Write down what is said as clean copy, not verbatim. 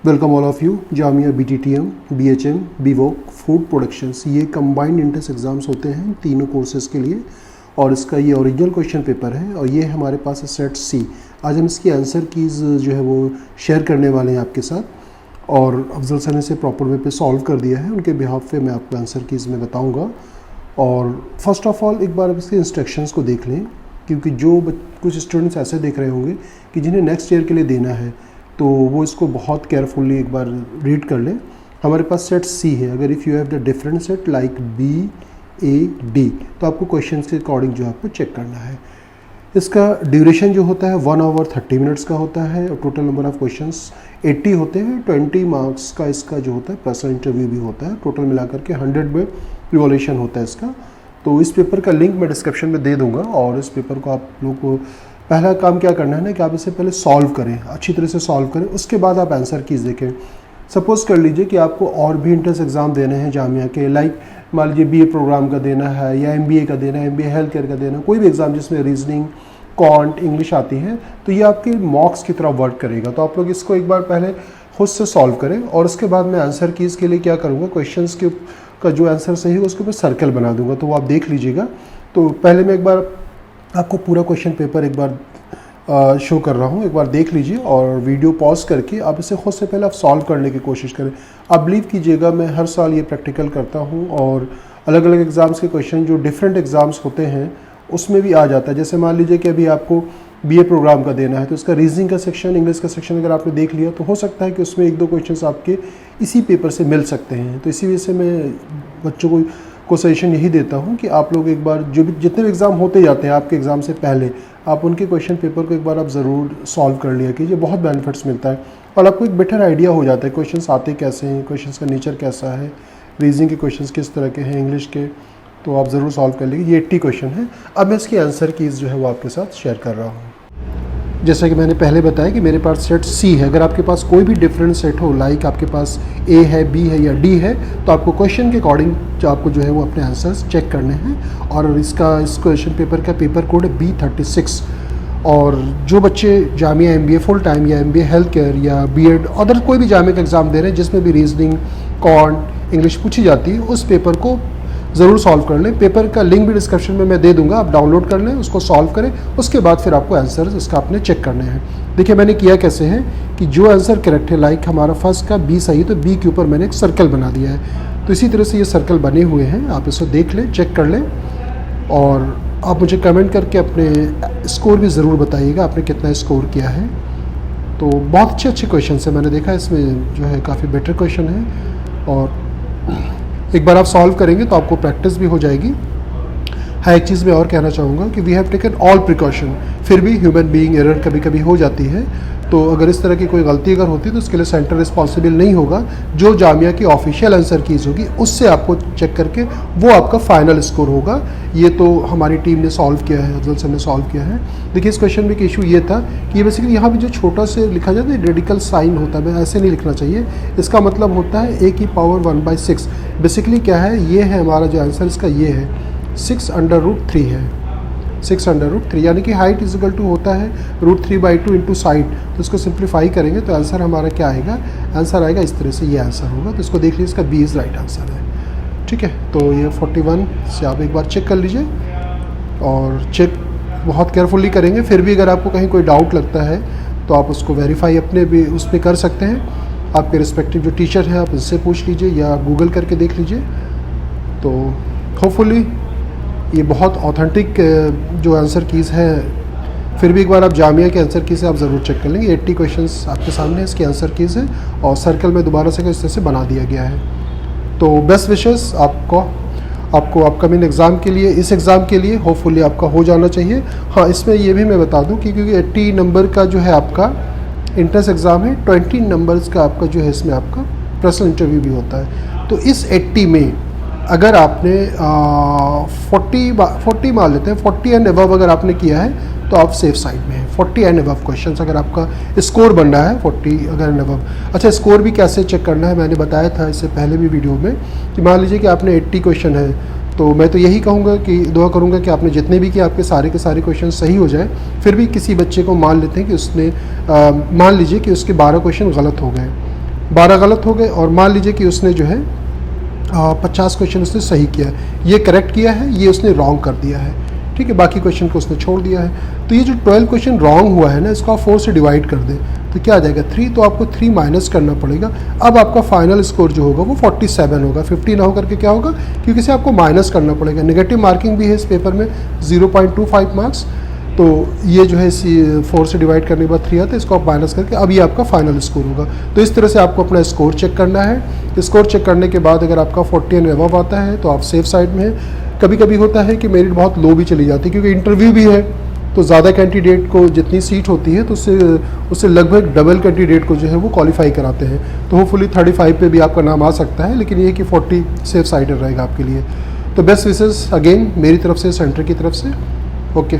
Welcome all of you. Jamia BTTM, BHM, BVOC, food productions, ये combined entrance exams होते हैं तीनों कोर्सेज़ के लिए और इसका ये ओरिजिनल क्वेश्चन पेपर है और ये हमारे पास है सेट C। आज हम इसकी आंसर कीज़ जो है वो शेयर करने वाले हैं आपके साथ और अफजल सर ने इसे प्रॉपर वे पे सॉल्व कर दिया है। उनके बिहाफ पे मैं आपको आंसर कीज़ में बताऊँगा। और फर्स्ट ऑफ़ ऑल एक बार आप इसके इंस्ट्रक्शंस को देख लें, क्योंकि जो कुछ स्टूडेंट्स ऐसे देख रहे होंगे कि जिन्हें नेक्स्ट ईयर के लिए देना है तो वो इसको बहुत केयरफुली एक बार रीड कर लें। हमारे पास सेट C है। अगर if you have the different set like B, A, D तो आपको क्वेश्चंस के अकॉर्डिंग जो आपको चेक करना है। इसका ड्यूरेशन जो होता है 1 आवर 30 मिनट्स का होता है और टोटल नंबर ऑफ़ क्वेश्चंस 80 होते हैं। 20 मार्क्स का इसका जो होता है पर्सनल इंटरव्यू भी होता है। टोटल मिलाकर के 100 में इवोल्यूशन होता है इसका। तो इस पेपर का लिंक मैं डिस्क्रिप्शन में दे दूँगा और इस पेपर को आप लोग को पहला काम क्या करना है ना कि आप इसे पहले सॉल्व करें, अच्छी तरह से सॉल्व करें, उसके बाद आप आंसर कीज़ देखें। सपोज़ कर लीजिए कि आपको और भी एंट्रेंस एग्ज़ाम देने हैं जामिया के, लाइक मान लीजिए BA प्रोग्राम का देना है या MBA का देना है, MBA हेल्थ केयर का देना है, कोई भी एग्ज़ाम जिसमें रीजनिंग, क्वांट, इंग्लिश आती है, तो ये आपके मॉक्स की तरह वर्क करेगा। तो आप लोग इसको एक बार पहले खुद से सॉल्व करें और उसके बाद मैं आंसर कीज़ के लिए क्या करूँगा, क्वेश्चंस के का जो आंसर सही हो उसके ऊपर सर्कल बना दूँगा, तो वो आप देख लीजिएगा। तो पहले मैं एक बार आपको पूरा क्वेश्चन पेपर एक बार शो कर रहा हूँ, एक बार देख लीजिए और वीडियो पॉज करके आप इसे खुद से पहले आप सॉल्व करने की कोशिश करें। आप बिलीव कीजिएगा मैं हर साल ये प्रैक्टिकल करता हूँ और अलग अलग एग्ज़ाम्स के क्वेश्चन जो डिफरेंट एग्ज़ाम्स होते हैं उसमें भी आ जाता है। जैसे मान लीजिए कि अभी आपको BA प्रोग्राम का देना है तो इसका रीजनिंग का सेक्शन, इंग्लिश का सेक्शन अगर आपने देख लिया तो हो सकता है कि उसमें 1-2 क्वेश्चन आपके इसी पेपर से मिल सकते हैं। तो इसी वजह से मैं बच्चों को सजेशन यही देता हूँ कि आप लोग एक बार जो भी जितने भी एग्ज़ाम होते जाते हैं आपके एग्ज़ाम से पहले आप उनके क्वेश्चन पेपर को एक बार आप ज़रूर सॉल्व कर लिया कीजिए। बहुत बेनिफिट्स मिलता है और आपको एक बेटर आइडिया हो जाता है क्वेश्चंस आते कैसे हैं, क्वेश्चंस का नेचर कैसा है, रीजनिंग के क्वेश्चंस किस तरह के हैं, इंग्लिश के, तो आप ज़रूर सॉल्व कर लीजिए। ये 80 क्वेश्चन है। अब मैं इसकी आंसर कीज़ जो है वो आपके साथ शेयर कर रहा हूँ। जैसा कि मैंने पहले बताया कि मेरे पास सेट C है। अगर आपके पास कोई भी डिफरेंट सेट हो, लाइक आपके पास A है, B है या D है, तो आपको क्वेश्चन के अकॉर्डिंग जो आपको जो है वो अपने आंसर्स चेक करने हैं। और इस क्वेश्चन पेपर का पेपर कोड है B36। और जो बच्चे जामिया MBA फुल टाइम या MBA हेल्थ केयर या B.Ed अदर कोई भी जामिया का एग्ज़ाम दे रहे हैं जिसमें भी रीजनिंग, क्वांट, इंग्लिश पूछी जाती है, उस पेपर को ज़रूर सॉल्व कर लें। पेपर का लिंक भी डिस्क्रिप्शन में मैं दे दूंगा, आप डाउनलोड कर लें, उसको सॉल्व करें, उसके बाद फिर आपको आंसर इसका आपने चेक करने हैं। देखिए मैंने किया कैसे है कि जो आंसर करेक्ट है, लाइक हमारा फर्स्ट का B सही, तो B के ऊपर मैंने एक सर्कल बना दिया है। तो इसी तरह से ये सर्कल बने हुए हैं, आप इसको देख लें, चेक कर लें और आप मुझे कमेंट करके अपने स्कोर भी ज़रूर बताइएगा आपने कितना स्कोर किया है। तो बहुत अच्छे क्वेश्चन है, मैंने देखा इसमें जो है काफ़ी बेटर क्वेश्चन है और एक बार आप सॉल्व करेंगे तो आपको प्रैक्टिस भी हो जाएगी। हाँ, एक चीज़ मैं और कहना चाहूँगा कि we have taken all precaution, फिर भी ह्यूमन बीइंग एरर कभी कभी हो जाती है। तो अगर इस तरह की कोई गलती अगर होती है तो उसके लिए सेंटर रिस्पॉन्सिबल नहीं होगा। जो जामिया की ऑफिशियल आंसर कीज़ होगी उससे आपको चेक करके वो आपका फाइनल स्कोर होगा। ये तो हमारी टीम ने सॉल्व किया है, अफजल सर ने सॉल्व किया है। देखिए इस क्वेश्चन में एक इशू ये था कि ये बेसिकली यहाँ भी जो छोटा से लिखा जाता है रेडिकल साइन होता है, ऐसे नहीं लिखना चाहिए। इसका मतलब होता है A की पावर 1/6। बेसिकली क्या है, ये है हमारा जो आंसर इसका ये है 6√3 है, 6√3, यानी कि हाइट इज इक्वल टू होता है √3/2 इंटू साइड। तो इसको सिंप्लीफाई करेंगे तो आंसर हमारा क्या आएगा, आंसर आएगा इस तरह से, ये आंसर होगा। तो इसको देख लीजिए, इसका B इज़ राइट आंसर है। ठीक है, तो ये 41 से आप एक बार चेक कर लीजिए और चेक बहुत केयरफुली करेंगे। फिर भी अगर आपको कहीं कोई डाउट लगता है तो आप उसको वेरीफाई अपने भी उस पर कर सकते हैं। आपके रिस्पेक्टिव जो टीचर है आप उससे पूछ लीजिए या गूगल करके देख लीजिए। तो होपफुली ये बहुत ऑथेंटिक जो आंसर कीज़ है। फिर भी एक बार आप जामिया के आंसर की से आप ज़रूर चेक कर लेंगे। 80 क्वेश्चंस आपके सामने इसकी आंसर कीज़ है और सर्कल में दोबारा से इस तरह से बना दिया गया है। तो बेस्ट विशेस आपको अपकमिंग एग्ज़ाम के लिए, इस एग्ज़ाम के लिए होपफुली आपका हो जाना चाहिए। हाँ, इसमें ये भी मैं बता दूँ कि क्योंकि 80 नंबर का जो है आपका इंट्रेंस एग्ज़ाम है, 20 नंबर्स का आपका जो है इसमें आपका पर्सनल इंटरव्यू भी होता है। तो इस 80 में अगर आपने 40 मान लेते हैं, 40 एंड अबव अगर आपने किया है तो आप सेफ साइड में हैं। 40 एंड अबव क्वेश्चंस अगर आपका स्कोर बन रहा है 40 अगर एंड अबव। अच्छा, स्कोर भी कैसे चेक करना है मैंने बताया था इससे पहले भी वीडियो में कि मान लीजिए कि आपने 80 क्वेश्चन है तो मैं तो यही कहूँगा कि दुआ करूँगा कि आपने जितने भी किए आपके सारे के सारे क्वेश्चन सही हो जाए। फिर भी किसी बच्चे को मान लेते हैं कि उसने मान लीजिए कि उसके 12 क्वेश्चन गलत हो गए, 12 गलत हो गए, और मान लीजिए कि उसने जो है 50 क्वेश्चन उसने सही किया है, ये करेक्ट किया है, ये उसने रॉन्ग कर दिया है, ठीक है, बाकी क्वेश्चन को उसने छोड़ दिया है। तो ये जो 12 क्वेश्चन रॉन्ग हुआ है ना, इसको आप 4 से डिवाइड कर दें तो क्या आ जाएगा 3, तो आपको 3 माइनस करना पड़ेगा। अब आपका फाइनल स्कोर जो होगा वो 47 होगा, 50 ना होकर के क्या होगा, क्योंकि इसे आपको माइनस करना पड़ेगा। नेगेटिव मार्किंग भी है इस पेपर में 0.25 मार्क्स, तो ये जो है 4 से डिवाइड करने के बाद 3 आता है, इसको आप माइनस करके अब ये आपका फाइनल स्कोर होगा। तो इस तरह से आपको अपना स्कोर चेक करना है। स्कोर चेक करने के बाद अगर आपका 40 एंड अबव आता है तो आप सेफ साइड में है। कभी कभी होता है कि मेरिट बहुत लो भी चली जाती है, क्योंकि इंटरव्यू भी है, तो ज़्यादा कैंडिडेट को जितनी सीट होती है तो उससे लगभग डबल कैंडिडेट को जो है वो क्वालिफाई कराते हैं। तो होपफुली 35 पे भी आपका नाम आ सकता है, लेकिन ये है कि 40 सेफ साइड रहेगा आपके लिए। तो बेस्ट विशेस अगेन मेरी तरफ से, सेंटर की तरफ से। ओके।